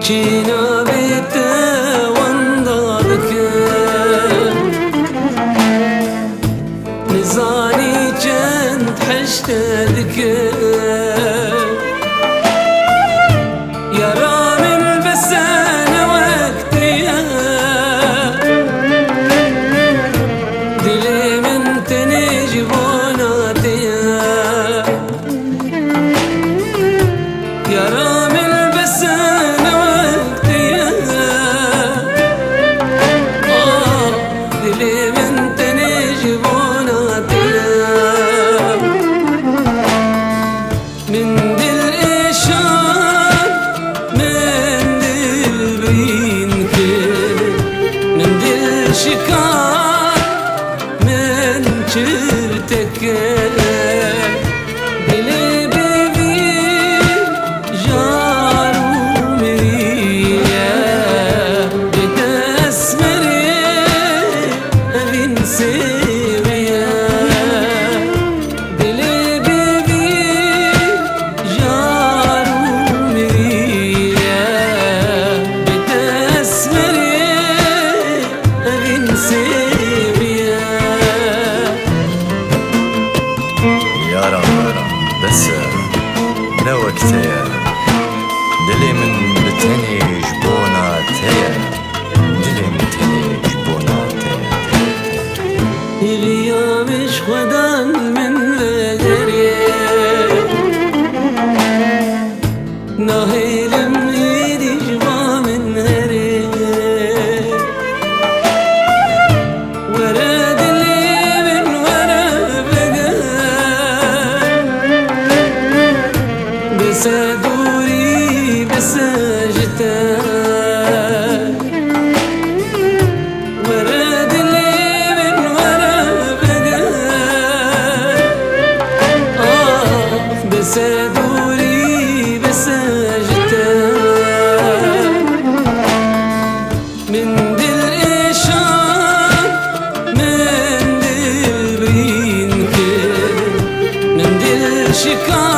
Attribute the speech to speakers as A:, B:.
A: جينا بيته وانضادك نزاني جنت حشتدك يا رامي البسانة وقتيا دلي من تنيجي بوناتيا يا رامي البسانة دلي من تنيجي بوناتيا من دل إشار من دل بينكر من دل شكار من شرتك دلي بيبي جارو مريا بتسمري أبين سيريا دلي بيبي جارو مريا بتسمري أبين سيريا
B: يا رام بس من وقتها دلي من بتني جبونا تيا دلي من تني جبونا تيا
A: غيابش خدان من بدري ناهيلم ايدي جوا من هري ورد اللي من ورا بقى بس دوري بس جتا ورد اللي من ورا بقى بس دوري بس جتا من دل إشار من دل بينكر من دل شكار